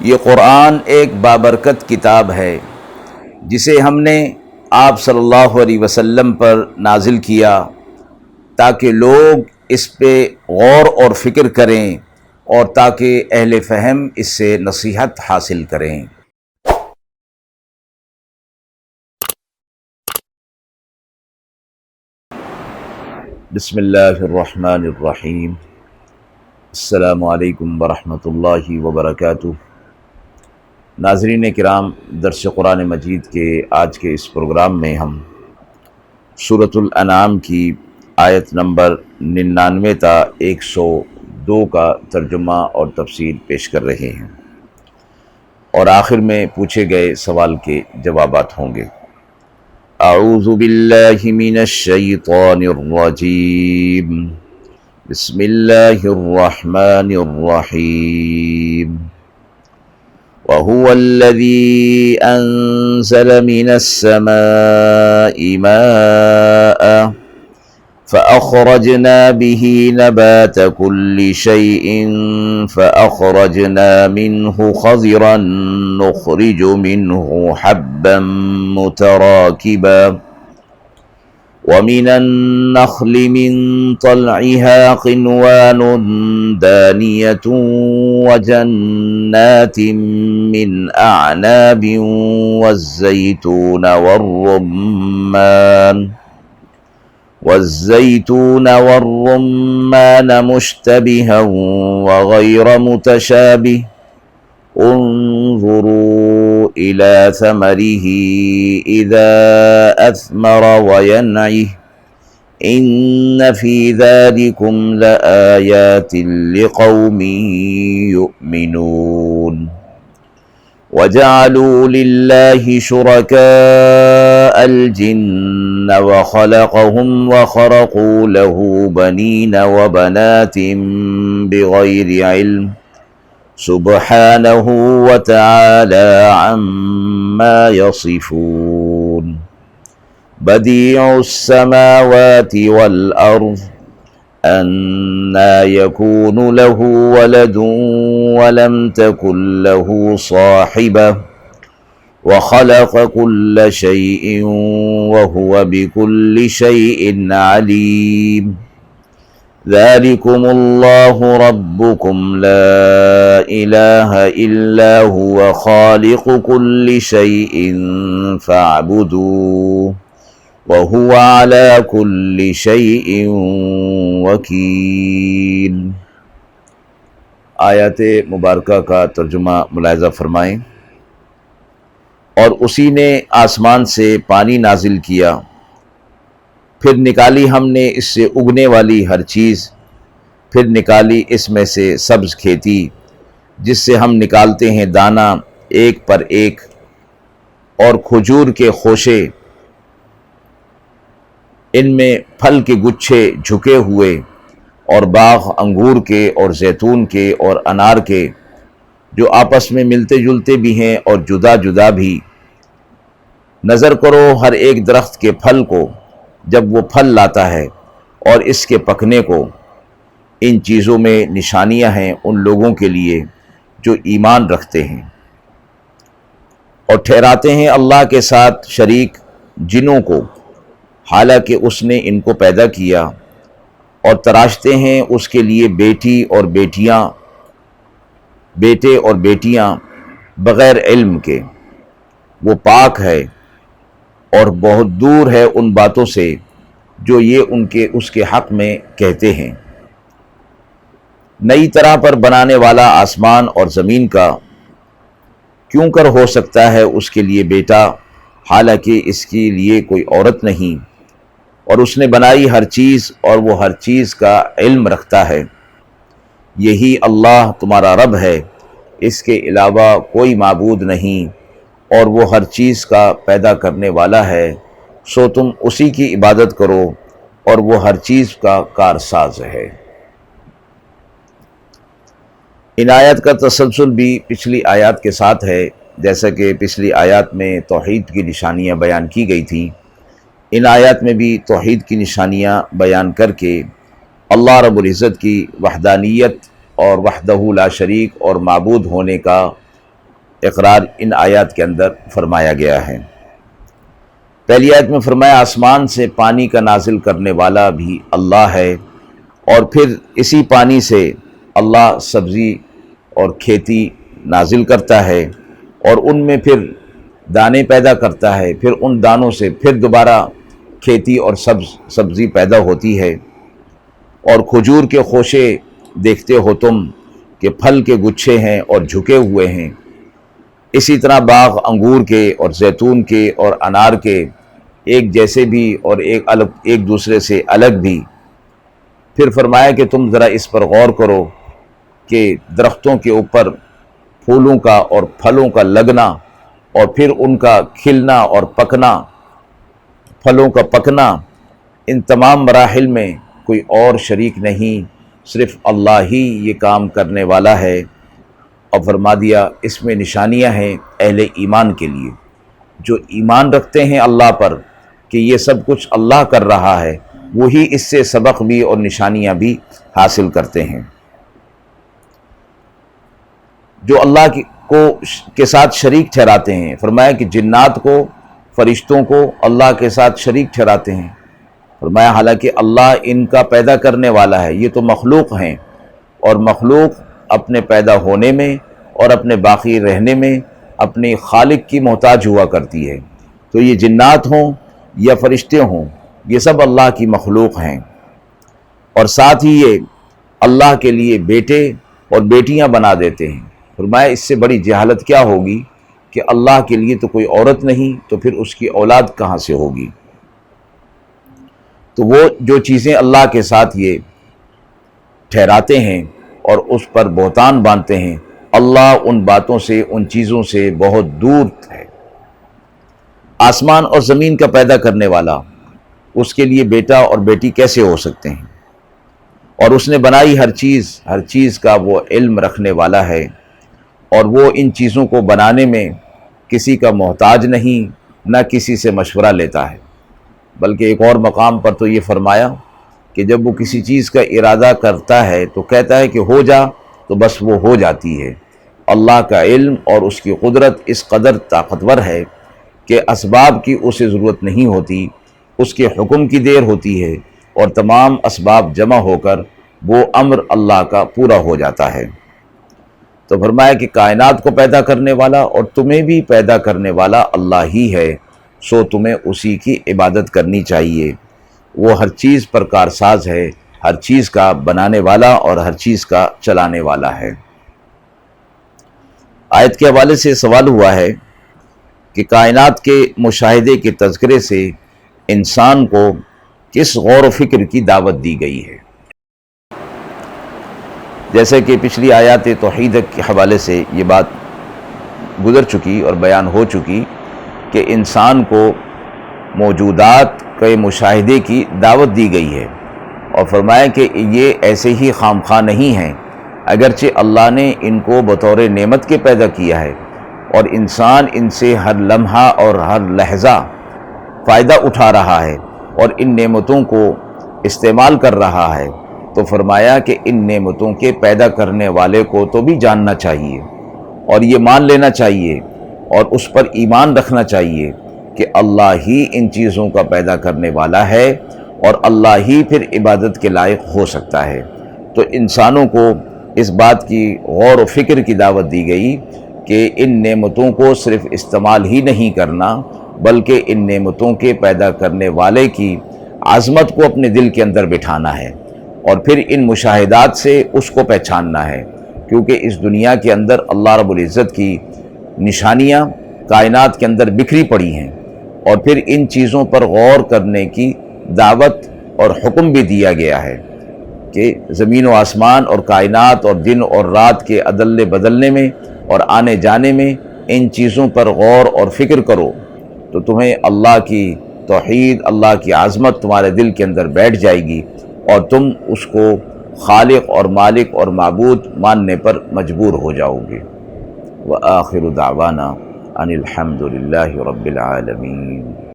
یہ قرآن ایک بابرکت کتاب ہے جسے ہم نے آپ صلی اللہ علیہ وسلم پر نازل کیا تاکہ لوگ اس پہ غور اور فکر کریں اور تاکہ اہل فہم اس سے نصیحت حاصل کریں۔ بسم اللہ الرحمن الرحیم۔ السلام علیکم ورحمۃ اللہ وبرکاتہ۔ ناظرین کرام، درس قرآن مجید کے آج کے اس پروگرام میں ہم سورۃ الانعام کی آیت نمبر 99 تا 102 کا ترجمہ اور تفسیر پیش کر رہے ہیں، اور آخر میں پوچھے گئے سوال کے جوابات ہوں گے۔ اعوذ باللہ من الشیطان الرجیم، بسم اللہ الرحمن الرحیم۔ وهو الذي أنزل من السماء ماء فأخرجنا به نبات كل شيء فأخرجنا منه خضرا نخرج منه حبا متراكبا ومن النخل من طلعها قنوان دانية وجنات من أعناب والزيتون والرمان مشتبها وغير متشابه انظروا إلى ثمره إذا أثمر وينعه إن في ذلكم لآيات لقوم يؤمنون۔ وجعلوا لله شركاء الجن وخلقهم وخرقوا له بنين وبنات بغير علم سبحانه وتعالى عما يصفون۔ بديع السماوات والأرض أنى يكون له ولد ولم تكن له صاحبة وخلق كل شيء وهو بكل شيء عليم۔ ذلكم الله ربكم لا إله إلا هو خالق كل شيء فاعبدوه وهو على كل شيء وكيل۔ آیات مبارکہ کا ترجمہ ملاحظہ فرمائیں۔ اور اسی نے آسمان سے پانی نازل کیا، پھر نکالی ہم نے اس سے اگنے والی ہر چیز، پھر نکالی اس میں سے سبز کھیتی جس سے ہم نکالتے ہیں دانہ ایک پر ایک، اور کھجور کے خوشے، ان میں پھل کے گچھے جھکے ہوئے، اور باغ انگور کے اور زیتون کے اور انار کے، جو آپس میں ملتے جلتے بھی ہیں اور جدا جدا بھی۔ نظر کرو ہر ایک درخت کے پھل کو جب وہ پھل لاتا ہے اور اس کے پکنے کو، ان چیزوں میں نشانیاں ہیں ان لوگوں کے لیے جو ایمان رکھتے ہیں۔ اور ٹھہراتے ہیں اللہ کے ساتھ شریک جنوں کو، حالانکہ اس نے ان کو پیدا کیا، اور تراشتے ہیں اس کے لیے بیٹے اور بیٹیاں بغیر علم کے۔ وہ پاک ہے اور بہت دور ہے ان باتوں سے جو یہ اس کے حق میں کہتے ہیں۔ نئی طرح پر بنانے والا آسمان اور زمین کا، کیوں کر ہو سکتا ہے اس کے لیے بیٹا حالانکہ اس کے لیے کوئی عورت نہیں؟ اور اس نے بنائی ہر چیز اور وہ ہر چیز کا علم رکھتا ہے۔ یہی اللہ تمہارا رب ہے، اس کے علاوہ کوئی معبود نہیں، اور وہ ہر چیز کا پیدا کرنے والا ہے، سو تم اسی کی عبادت کرو، اور وہ ہر چیز کا کارساز ہے۔ ان آیات کا تسلسل بھی پچھلی آیات کے ساتھ ہے، جیسا کہ پچھلی آیات میں توحید کی نشانیاں بیان کی گئی تھیں۔ ان آیات میں بھی توحید کی نشانیاں بیان کر کے اللہ رب العزت کی وحدانیت اور وحدہ لا شریک اور معبود ہونے کا اقرار ان آیات کے اندر فرمایا گیا ہے۔ پہلی آیت میں فرمایا آسمان سے پانی کا نازل کرنے والا بھی اللہ ہے، اور پھر اسی پانی سے اللہ سبزی اور کھیتی نازل کرتا ہے، اور ان میں پھر دانے پیدا کرتا ہے، پھر ان دانوں سے پھر دوبارہ کھیتی اور سبزی پیدا ہوتی ہے۔ اور کھجور کے خوشے دیکھتے ہو تم کہ پھل کے گچھے ہیں اور جھکے ہوئے ہیں، اسی طرح باغ انگور کے اور زیتون کے اور انار کے ایک جیسے بھی اور ایک دوسرے سے الگ بھی۔ پھر فرمایا کہ تم ذرا اس پر غور کرو کہ درختوں کے اوپر پھولوں کا اور پھلوں کا لگنا، اور پھر ان کا کھلنا اور پکنا، پھلوں کا پکنا، ان تمام مراحل میں کوئی اور شریک نہیں، صرف اللہ ہی یہ کام کرنے والا ہے۔ اور فرما دیا اس میں نشانیاں ہیں اہل ایمان کے لیے، جو ایمان رکھتے ہیں اللہ پر کہ یہ سب کچھ اللہ کر رہا ہے، وہی اس سے سبق بھی اور نشانیاں بھی حاصل کرتے ہیں۔ جو اللہ کے ساتھ شریک ٹھہراتے ہیں، فرمایا کہ جنات کو، فرشتوں کو اللہ کے ساتھ شریک ٹھہراتے ہیں، فرمایا حالانکہ اللہ ان کا پیدا کرنے والا ہے، یہ تو مخلوق ہیں، اور مخلوق اپنے پیدا ہونے میں اور اپنے باقی رہنے میں اپنے خالق کی محتاج ہوا کرتی ہے۔ تو یہ جنات ہوں یا فرشتے ہوں، یہ سب اللہ کی مخلوق ہیں، اور ساتھ ہی یہ اللہ کے لیے بیٹے اور بیٹیاں بنا دیتے ہیں۔ فرمایا اس سے بڑی جہالت کیا ہوگی کہ اللہ کے لیے تو کوئی عورت نہیں، تو پھر اس کی اولاد کہاں سے ہوگی؟ تو وہ جو چیزیں اللہ کے ساتھ یہ ٹھہراتے ہیں اور اس پر بہتان باندھتے ہیں، اللہ ان باتوں سے، ان چیزوں سے بہت دور ہے۔ آسمان اور زمین کا پیدا کرنے والا، اس کے لیے بیٹا اور بیٹی کیسے ہو سکتے ہیں؟ اور اس نے بنائی ہر چیز کا وہ علم رکھنے والا ہے، اور وہ ان چیزوں کو بنانے میں کسی کا محتاج نہیں، نہ کسی سے مشورہ لیتا ہے۔ بلکہ ایک اور مقام پر تو یہ فرمایا کہ جب وہ کسی چیز کا ارادہ کرتا ہے تو کہتا ہے کہ ہو جا، تو بس وہ ہو جاتی ہے۔ اللہ کا علم اور اس کی قدرت اس قدر طاقتور ہے کہ اسباب کی اسے ضرورت نہیں ہوتی، اس کے حکم کی دیر ہوتی ہے، اور تمام اسباب جمع ہو کر وہ امر اللہ کا پورا ہو جاتا ہے۔ تو فرمایا کہ کائنات کو پیدا کرنے والا اور تمہیں بھی پیدا کرنے والا اللہ ہی ہے، سو تمہیں اسی کی عبادت کرنی چاہیے۔ وہ ہر چیز پر کارساز ہے، ہر چیز کا بنانے والا اور ہر چیز کا چلانے والا ہے۔ آیت کے حوالے سے سوال ہوا ہے کہ کائنات کے مشاہدے کے تذکرے سے انسان کو کس غور و فکر کی دعوت دی گئی ہے؟ جیسے کہ پچھلی آیات توحید کے حوالے سے یہ بات گزر چکی اور بیان ہو چکی کہ انسان کو موجودات کے مشاہدے کی دعوت دی گئی ہے، اور فرمایا کہ یہ ایسے ہی خام خواہ نہیں ہیں، اگرچہ اللہ نے ان کو بطور نعمت کے پیدا کیا ہے، اور انسان ان سے ہر لمحہ اور ہر لحظہ فائدہ اٹھا رہا ہے اور ان نعمتوں کو استعمال کر رہا ہے۔ تو فرمایا کہ ان نعمتوں کے پیدا کرنے والے کو تو بھی جاننا چاہیے، اور یہ مان لینا چاہیے اور اس پر ایمان رکھنا چاہیے کہ اللہ ہی ان چیزوں کا پیدا کرنے والا ہے، اور اللہ ہی پھر عبادت کے لائق ہو سکتا ہے۔ تو انسانوں کو اس بات کی غور و فکر کی دعوت دی گئی کہ ان نعمتوں کو صرف استعمال ہی نہیں کرنا، بلکہ ان نعمتوں کے پیدا کرنے والے کی عظمت کو اپنے دل کے اندر بٹھانا ہے، اور پھر ان مشاہدات سے اس کو پہچاننا ہے، کیونکہ اس دنیا کے اندر اللہ رب العزت کی نشانیاں کائنات کے اندر بکھری پڑی ہیں، اور پھر ان چیزوں پر غور کرنے کی دعوت اور حکم بھی دیا گیا ہے کہ زمین و آسمان اور کائنات اور دن اور رات کے عدل بدلنے میں اور آنے جانے میں ان چیزوں پر غور اور فکر کرو، تو تمہیں اللہ کی توحید، اللہ کی عظمت تمہارے دل کے اندر بیٹھ جائے گی، اور تم اس کو خالق اور مالک اور معبود ماننے پر مجبور ہو جاؤ گے۔ وآخر دعوانا ان الحمد للہ رب العالمین۔